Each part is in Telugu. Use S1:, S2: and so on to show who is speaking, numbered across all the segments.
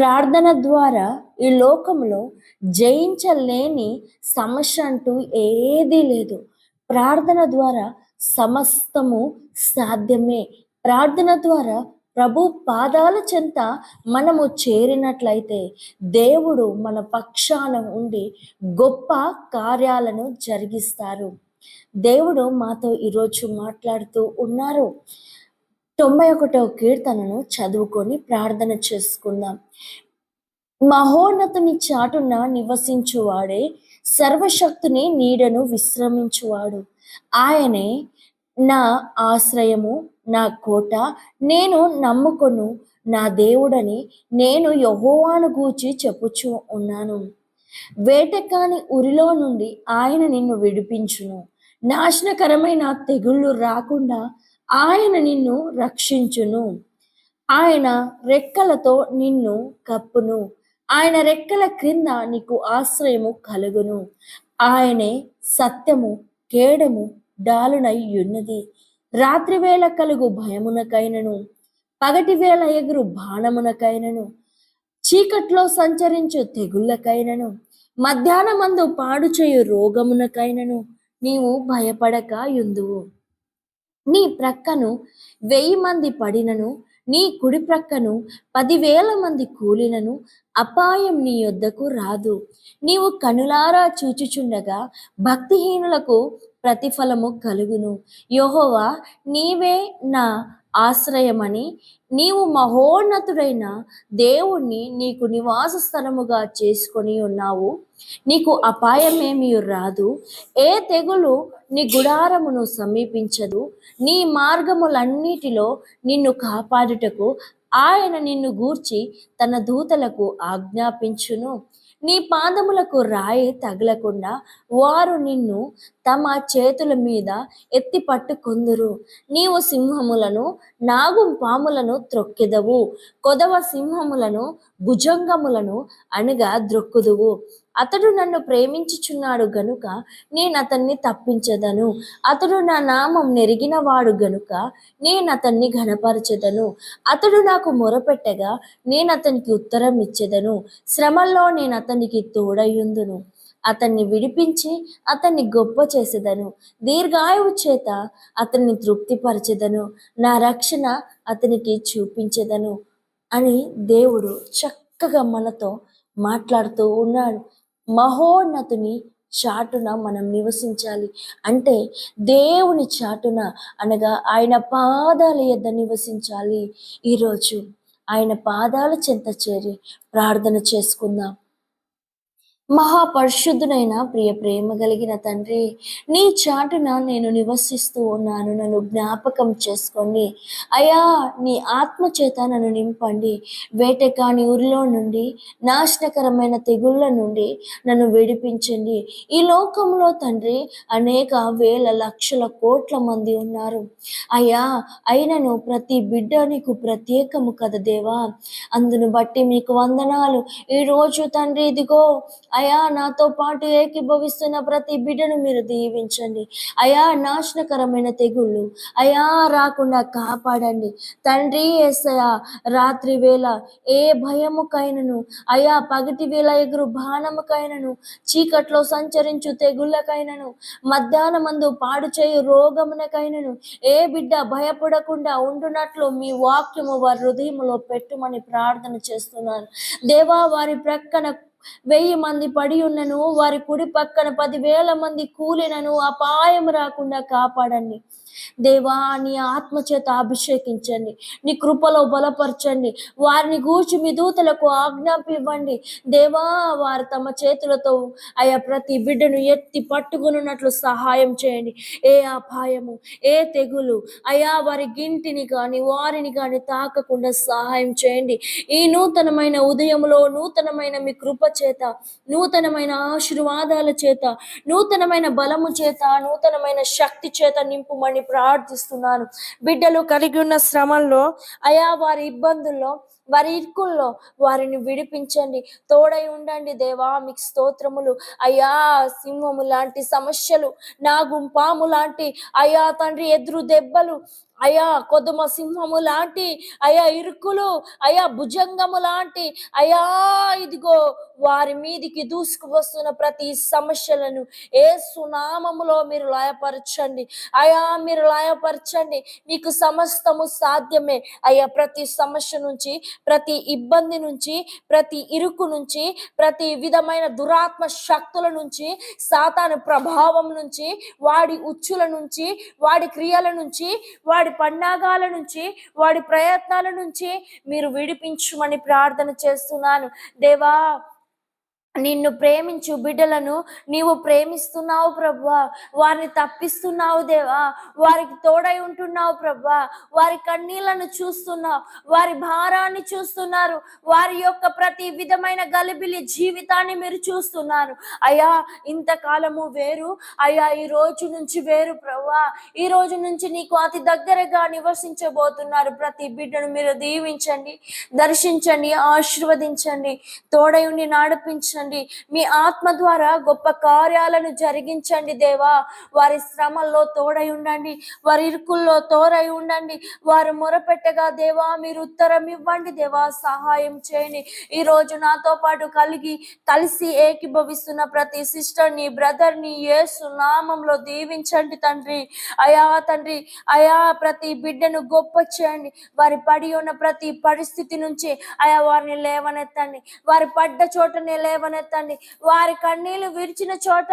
S1: ప్రార్థన ద్వారా ఈ లోకంలో జయించలేని సమస్య అంటూ ఏదీ లేదు. ప్రార్థన ద్వారా సమస్తము సాధ్యమే. ప్రార్థన ద్వారా ప్రభు పాదాల చెంత మనము చేరినట్లయితే దేవుడు మన పక్షాన ఉండి గొప్ప కార్యాలను జరిగిస్తారు. దేవుడు మాతో ఈరోజు మాట్లాడుతూ ఉన్నారు. 91వ కీర్తనను చదువుకొని ప్రార్థన చేసుకుందాం. మహోన్నతుని చాటున నివసించువాడే సర్వశక్తుని నీడను విశ్రమించువాడు. ఆయనే నా ఆశ్రయము, నా కోట, నేను నమ్ముకొను నా దేవుడని నేను యెహోవాను గూర్చి చెప్పుచూ ఉన్నాను. వేటకాని ఉరిలో నుండి ఆయన నిన్ను విడిపించును. నాశనకరమైన తెగుళ్ళు రాకుండా ఆయన నిన్ను రక్షించును. ఆయన రెక్కలతో నిన్ను కప్పును. ఆయన రెక్కల క్రింద నీకు ఆశ్రయము కలుగును. ఆయనే సత్యము, కేడము, డాలునై ఉన్నది. రాత్రివేళ కలుగు భయమునకైనను, పగటివేళ ఎగురు బాణమునకైనను, చీకట్లో సంచరించు తెగుళ్ళకైనను, మధ్యాహ్నమందు పాడు చేయు రోగమునకైనను నీవు భయపడక యుందువు. నీ ప్రక్కను 1000 మంది పడినను, నీ కుడి ప్రక్కను 10,000 మంది కూలినను అపాయం నీ యొద్దకు రాదు. నీవు కనులారా చూచుచుండగా భక్తిహీనులకు ప్రతిఫలము కలుగును. యెహోవా నీవే నా ఆశ్రయమని, నీవు మహోన్నతుడైన దేవుణ్ణి నీకు నివాస స్థలముగా చేసుకొని ఉన్నావు. నీకు అపాయమేమీ రాదు, ఏ తెగులు నీ గుడారమును సమీపించదు. నీ మార్గములన్నిటిలో నిన్ను కాపాడుటకు ఆయన నిన్ను గూర్చి తన దూతలకు ఆజ్ఞాపించును. నీ పాదములకు రాయి తగలకుండా వారు నిన్ను తమ చేతుల మీద ఎత్తి పట్టుకొందురు. నీవు సింహములను, నాగుపాములను త్రొక్కెదవు, కొదవ సింహములను, భుజంగములను అనగా ద్రొక్కుదువు. అతడు నన్ను ప్రేమించుచున్నాడు గనుక నేను అతన్ని తప్పించదను. అతడు నా నామం నెరిగినవాడు గనుక నేను అతన్ని ఘనపరచెదను. అతడు నాకు మొరపెట్టగా నేను అతనికి ఉత్తరం ఇచ్చెదను. శ్రమల్లో నేను అతనికి తోడయుందును. అతన్ని విడిపించి అతన్ని గొప్ప చేసేదను. దీర్ఘాయువు చేత అతన్ని తృప్తిపరచెదను. నా రక్షణ అతనికి చూపించెదను అని దేవుడు చక్కగా మనతో మాట్లాడుతూ ఉన్నాడు. మహోన్నతుని చాటున మనం నివసించాలి అంటే దేవుని చాటున అనగా ఆయన పాదాల యొద్ద నివసించాలి. ఈరోజు ఆయన పాదాల చెంత చేరి ప్రార్థన చేసుకుందాం. మహాపరిశుద్ధునైన ప్రేమ కలిగిన తండ్రి, నీ చాటున నేను నివసిస్తూ ఉన్నాను. నన్ను జ్ఞాపకం చేసుకోండి అయ్యా. నీ ఆత్మ చేత నన్ను నింపండి. వేటకాని ఊరిలో నుండి, నాశనకరమైన తెగుళ్ళ నుండి నన్ను విడిపించండి. ఈ లోకంలో తండ్రి అనేక వేల లక్షల కోట్ల మంది ఉన్నారు అయ్యా. అయినను ప్రతి బిడ్డ నీకు ప్రత్యేకము కదా దేవా. అందును బట్టి మీకు వందనాలు. ఈరోజు తండ్రి ఇదిగో అయా, నాతో పాటు ఏకీభవిస్తున్న ప్రతి బిడ్డను మీరు దీవించండి అయా. నాశనకరమైన తెగుళ్ళు అయా రాకుండా కాపాడండి తండ్రి యేసయ్యా. రాత్రి వేళ ఏ భయముకైనను అయా, పగటి వేళ ఎగురు బాణముకైనను, చీకట్లో సంచరించు తెగుళ్ళకైనను, మధ్యాహ్నమందు పాడు చేయు రోగమునకైనను ఏ బిడ్డ భయపడకుండా ఉండునట్లు మీ వాక్యము వారి హృదయములో పెట్టుమని ప్రార్థన చేస్తున్నాను దేవా. వారి ప్రక్కన 1000 మంది పడి ఉన్నను, వారి కుడి పక్కన 10,000 మంది కూలినను అపాయం రాకుండా కాపాడండి దేవా. నీ ఆత్మచేత అభిషేకించండి, నీ కృపలో బలపరచండి. వారిని గూర్చి మీ దూతలకు ఆజ్ఞాపివ్వండి దేవా. వారు తమ చేతులతో అయా ప్రతి బిడ్డను ఎత్తి పట్టుకున్నట్లు సహాయం చేయండి. ఏ అపాయము, ఏ తెగులు అయా వారి గింటిని కానీ వారిని కానీ తాకకుండా సహాయం చేయండి. ఈ నూతనమైన ఉదయంలో నూతనమైన మీ కృప చేత, నూతనమైన ఆశీర్వాదాల చేత, నూతనమైన బలము చేత, నూతనమైన శక్తి చేత నింపుమని ప్రార్థిస్తున్నాను. బిడ్డలు కలిగి ఉన్న శ్రమల్లో అయా, వారి ఇబ్బందుల్లో వారి ఇరుకుల్లో వారిని విడిపించండి, తోడై ఉండండి దేవా. మీకు స్తోత్రములు అయ్యా. సింహము లాంటి సమస్యలు, నాగుంపాము లాంటి అయ్యా తండ్రి ఎదురు దెబ్బలు, అయ్యా కొదుమ సింహము లాంటి అయ్యా ఇరుకులు, అయ్యా భుజంగము లాంటి అయ్యా ఇదిగో వారి మీదికి దూసుకు వస్తున్న ప్రతి సమస్యలను యేసు నామములో మీరు లయపరచండి అయ్యా. మీరు లయపరచండి, మీకు సమస్తము సాధ్యమే అయ్యా. ప్రతి సమస్య నుంచి, ప్రతి ఇబ్బంది నుంచి, ప్రతి ఇరుకు నుంచి, ప్రతి విధమైన దురాత్మ శక్తుల నుంచి, సాతాను ప్రభావం నుంచి, వాడి ఉచ్చుల నుంచి, వాడి క్రియల నుంచి, వాడి పన్నాగాల నుంచి, వాడి ప్రయత్నాల నుంచి మీరు విడిపించుమని ప్రార్థన చేస్తున్నాను దేవా. నిన్ను ప్రేమించు బిడ్డలను నీవు ప్రేమిస్తున్నావు ప్రభువా. వారిని తప్పిస్తున్నావు దేవా. వారికి తోడై ఉంటున్నావు ప్రభువా. వారి కన్నీళ్లను చూస్తున్నావు, వారి భారాన్ని చూస్తున్నారు, వారి యొక్క ప్రతి విధమైన గలిబిలి జీవితాన్ని మీరు చూస్తున్నారు అయ్యా. ఇంతకాలము వేరు అయ్యా, ఈ రోజు నుంచి వేరు ప్రభువా. ఈ రోజు నుంచి నీకు అతి దగ్గరగా నివసించబోతున్నారు. ప్రతి బిడ్డను మీరు దీవించండి, దర్శించండి, ఆశీర్వదించండి, తోడై ఉండి నడిపించండి. మీ ఆత్మ ద్వారా గొప్ప కార్యాలను జరిగించండి దేవా. వారి శ్రమల్లో తోడై ఉండండి, వారి ఇరుకుల్లో తోడై ఉండండి. వారు మొరపెట్టగా దేవా మీరు ఉత్తరం ఇవ్వండి దేవా. సహాయం చేయండి. ఈ రోజు నాతో పాటు కలిసి ఏకీభవిస్తున్న ప్రతి సిస్టర్ని, బ్రదర్ని యేసు నామంలో దీవించండి తండ్రి అయా. తండ్రి అయా, ప్రతి బిడ్డను గొప్ప చేయండి. వారి పడి ఉన్న ప్రతి పరిస్థితి నుంచి అయా వారిని లేవనెత్తండి. వారి పడ్డ చోటనే లేవనెత్తండి. వారి కన్నీళ్లు విరిచిన చోట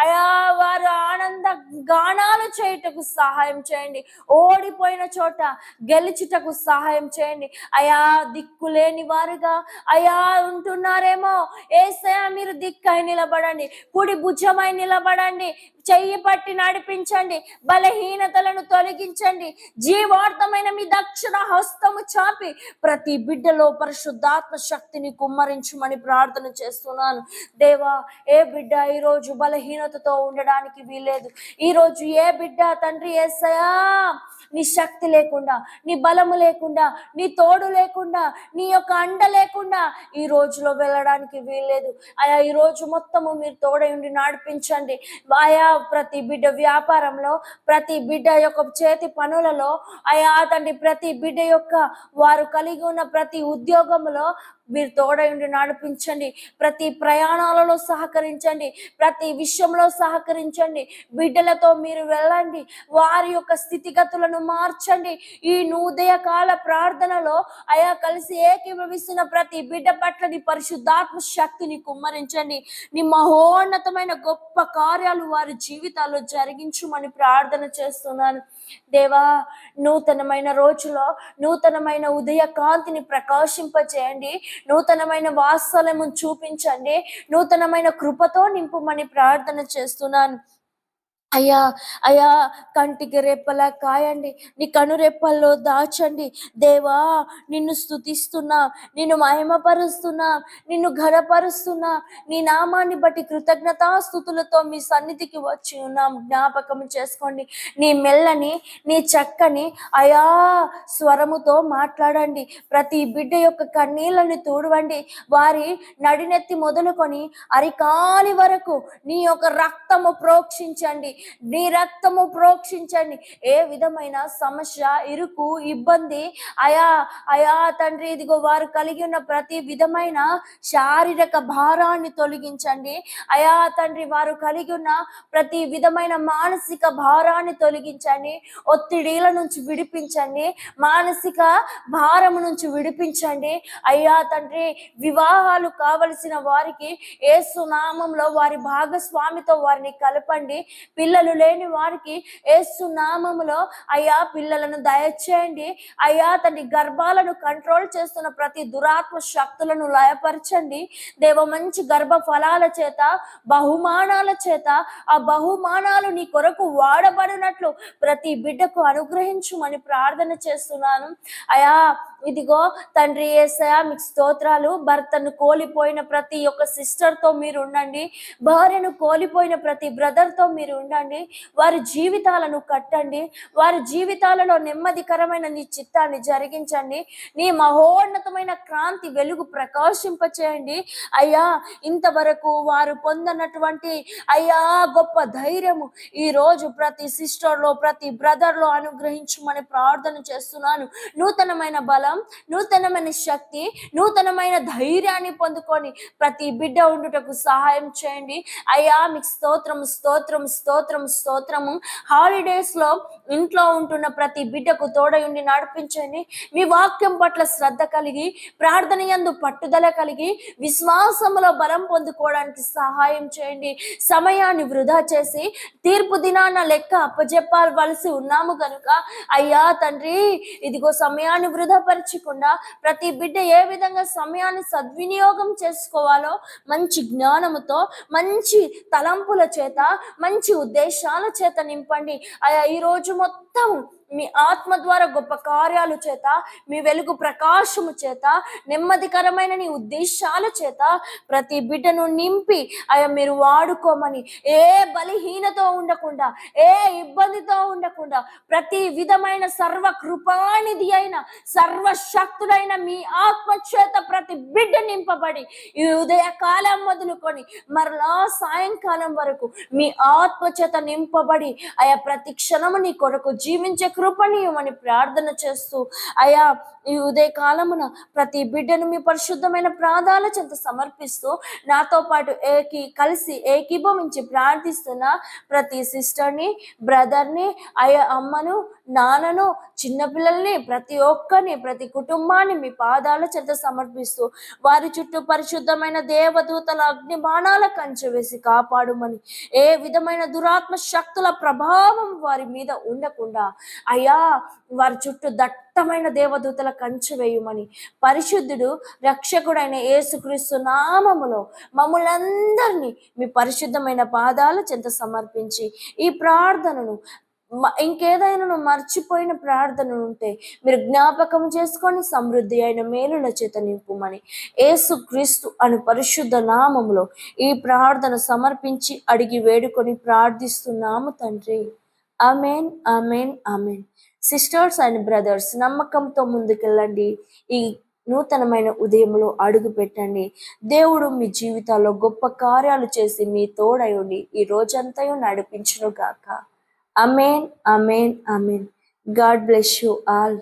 S1: అయా వారు ఆనంద గానాలు చేయుటకు సహాయం చేయండి. ఓడిపోయిన చోట గెలుచుటకు సహాయం చేయండి అయా. దిక్కులేని వారుగా అయా ఉంటున్నారేమో, యేసయ్యా మీరు దిక్కై నిలబడండి, కుడి భుజమై నిలబడండి, చెయ్యి పట్టి నడిపించండి, బలహీనతలను తొలగించండి. జీవార్థమైన మీ దక్షిణ హస్తము చాపి ప్రతి బిడ్డలో పరిశుద్ధాత్మ శక్తిని కుమ్మరించమని ప్రార్థన చేస్తున్నాను దేవా. ఏ బిడ్డ ఈరోజు బలహీనతతో ఉండడానికి వీలేదు. ఈరోజు ఏ బిడ్డ తండ్రి యేసయ్యా నీ శక్తి లేకుండా, నీ బలము లేకుండా, నీ తోడు లేకుండా, నీ యొక్క అండ లేకుండా ఈ రోజులో వెళ్ళడానికి వీల్లేదు అయా. ఈ రోజు మొత్తము మీరు తోడై ఉండి నడిపించండి అయా. ప్రతి బిడ్డ వ్యాపారంలో, ప్రతి బిడ్డ యొక్క చేతి పనులలో అయా తండ్రి, ప్రతి బిడ్డ యొక్క వారు కలిగి ఉన్న ప్రతి ఉద్యోగంలో మీరు తోడై ఉండి నడిపించండి. ప్రతి ప్రయాణాలలో సహకరించండి, ప్రతి విషయంలో సహకరించండి. బిడ్డలతో మీరు వెళ్ళండి, వారి యొక్క స్థితిగతులను మార్చండి. ఈ ఉదయ కాల ప్రార్థనలో అయా కలిసి ఏకీభవిస్తున్న ప్రతి బిడ్డ పట్ల నీ పరిశుద్ధాత్మ శక్తిని కుమ్మరించండి. నీ మహోన్నతమైన గొప్ప కార్యాలు వారి జీవితాల్లో జరిగించుమని ప్రార్థన చేస్తున్నాను దేవా. నూతనమైన రోజులో నూతనమైన ఉదయ కాంతిని ప్రకాశింపచేయండి, నూతనమైన వాత్సల్యము చూపించండి, నూతనమైన కృపతో నింపుమని ప్రార్థన చేస్తున్నాను అయ్యా. అయ్యా కంటికి రెప్పలా కాయండి, నీ కనురెప్పల్లో దాచండి దేవా. నిన్ను స్తుతిస్తున్నా, నిన్ను మహిమపరుస్తున్నా, నిన్ను ఘనపరుస్తున్నా. నీ నామాన్ని బట్టి కృతజ్ఞతాస్తుతులతో మీ సన్నిధికి వచ్చి ఉన్నాం. జ్ఞాపకం చేసుకోండి. నీ మెల్లని, నీ చక్కని అయా స్వరముతో మాట్లాడండి. ప్రతి బిడ్డ యొక్క కన్నీళ్ళని తూడవండి. వారి నడినెత్తి మొదలుకొని అరికాలి వరకు నీ యొక్క రక్తము ప్రోక్షించండి, నీ రక్తము ప్రోక్షించండి. ఏ విధమైన సమస్య, ఇరుకు, ఇబ్బంది అయా అయా తండ్రి ఇదిగో వారు కలిగి ఉన్న ప్రతి విధమైన శారీరక భారాన్ని తొలగించండి అయా తండ్రి. వారు కలిగి ఉన్న ప్రతి విధమైన మానసిక భారాన్ని తొలగించండి. ఒత్తిడిల నుంచి విడిపించండి, మానసిక భారము నుంచి విడిపించండి అయ్యా తండ్రి. వివాహాలు కావలసిన వారికి యేసు నామంలో వారి భాగస్వామితో వారిని కలపండి. పిల్లలు లేని వారికి యేసు నామములో అయ్యా పిల్లలను దయచేయండి అయ్యా తండ్రి. గర్భాలను కంట్రోల్ చేస్తున్న ప్రతి దురాత్మ శక్తులను లయపరచండి దేవ. మంచి గర్భ ఫలాల చేత, బహుమానాల చేత ఆ బహుమానాలు నీ కొరకు వాడబడినట్లు ప్రతి బిడ్డకు అనుగ్రహించుమని ప్రార్థన చేస్తున్నాను అయా. ఇదిగో తండ్రి యేసయ్యా మీకు స్తోత్రాలు. భర్తను కోల్పోయిన ప్రతి ఒక్క సిస్టర్తో మీరు ఉండండి, భార్యను కోల్పోయిన ప్రతి బ్రదర్తో మీరు ఉండండి. వారి జీవితాలను కట్టండి, వారి జీవితాలలో నెమ్మదికరమైన నీ చిత్తాన్ని జరిగించండి. నీ మహోన్నతమైన క్రాంతి వెలుగు ప్రకాశింపచేయండి అయ్యా. ఇంతవరకు వారు పొందనటువంటి అయ్యా గొప్ప ధైర్యము ఈ రోజు ప్రతి సిస్టర్లో ప్రతి బ్రదర్లో అనుగ్రహించమని ప్రార్థన చేస్తున్నాను. నూతనమైన బలం, నూతనమైన శక్తి, నూతనమైన ధైర్యాన్ని పొందుకొని ప్రతి బిడ్డ ఉండుటకు సహాయం చేయండి అయ్యా. మీకు స్తోత్రము స్తోత్రము స్తోత్రము స్తోత్రము. హాలిడేస్ లో ఇంట్లో ఉంటున్న ప్రతి బిడ్డకు తోడయుండి నడిపించండి. మీ వాక్యం పట్ల శ్రద్ధ కలిగి, ప్రార్థన యందు పట్టుదల కలిగి, విశ్వాసములో బలం పొందుకోవడానికి సహాయం చేయండి. సమయాన్ని వృధా చేసి తీర్పు దినాన లెక్క అప్పజెప్పవలసి ఉన్నాము కనుక అయ్యా తండ్రి, ఇదిగో సమయాన్ని వృధా పరచకుండా ప్రతి బిడ్డ ఏ విధంగా సమయాన్ని సద్వినియోగం చేసుకోవాలో మంచి జ్ఞానముతో, మంచి తలంపుల చేత, మంచి ఉద్దేశాల చేత నింపండి అయ్యా. ఈ రోజు మొత్తం మీ ఆత్మ ద్వారా గొప్ప కార్యాలు చేత, మీ వెలుగు ప్రకాశము చేత, నెమ్మదికరమైన నీ ఉద్దేశాల చేత ప్రతి బిడ్డను నింపి అయ్యా మీరు వాడుకోమని, ఏ బలహీనతో ఉండకుండా, ఏ ఇబ్బందితో ఉండకుండా, ప్రతి విధమైన సర్వ కృపానిధి అయిన సర్వశక్తుడైన మీ ఆత్మ చేత ప్రతి బిడ్డ నింపబడి ఈ ఉదయ కాలం మొదలుకొని మరలా సాయంకాలం వరకు మీ ఆత్మ చేత నింపబడి అయా ప్రతి క్షణము నీ కొరకు జీవించే కృపణీయమని ప్రార్థన చేస్తూ అయా ఈ ఉదయ కాలమున ప్రతి బిడ్డను మీ పరిశుద్ధమైన ప్రార్థనల చెంత సమర్పిస్తూ నాతో పాటు కలిసి ఏకీభవించి ప్రార్థిస్తున్న ప్రతి సిస్టర్ని, బ్రదర్ని, అయ్యా అమ్మను, నాన్నను, చిన్నపిల్లల్ని, ప్రతి ఒక్కరిని, ప్రతి కుటుంబాన్ని మీ పాదాల చెంత సమర్పిస్తూ వారి చుట్టూ పరిశుద్ధమైన దేవదూతల అగ్ని బాణాల కంచె వేసి కాపాడుమని, ఏ విధమైన దురాత్మ శక్తుల ప్రభావం వారి మీద ఉండకుండా అయ్యా వారి చుట్టూ దట్టమైన దేవదూతల కంచె వేయమని, పరిశుద్ధుడు రక్షకుడైన యేసుక్రీస్తు నామములో మమ్ములందరినీ మీ పరిశుద్ధమైన పాదాల చెంత సమర్పించి ఈ ప్రార్థనను, ఇంకేదైనా మర్చిపోయిన ప్రార్థన ఉంటే మీరు జ్ఞాపకం చేసుకొని సమృద్ధి అయిన మేలుల చేత నింపుమని యేసుక్రీస్తు అను పరిశుద్ధ నామములో ఈ ప్రార్థన సమర్పించి అడిగి వేడుకొని ప్రార్థిస్తున్నాము తండ్రి. Amen, amen, amen. Sisters and brothers, నమ్మకంతో ముందుకెళ్ళండి. ఈ నూతనమైన ఉదయంలో అడుగు పెట్టండి. దేవుడు మీ జీవితాల్లో గొప్ప కార్యాలు చేసి మీ తోడయుండి ఈ రోజంతయు నడిపించును గాక. Amen, amen, amen. God bless you all.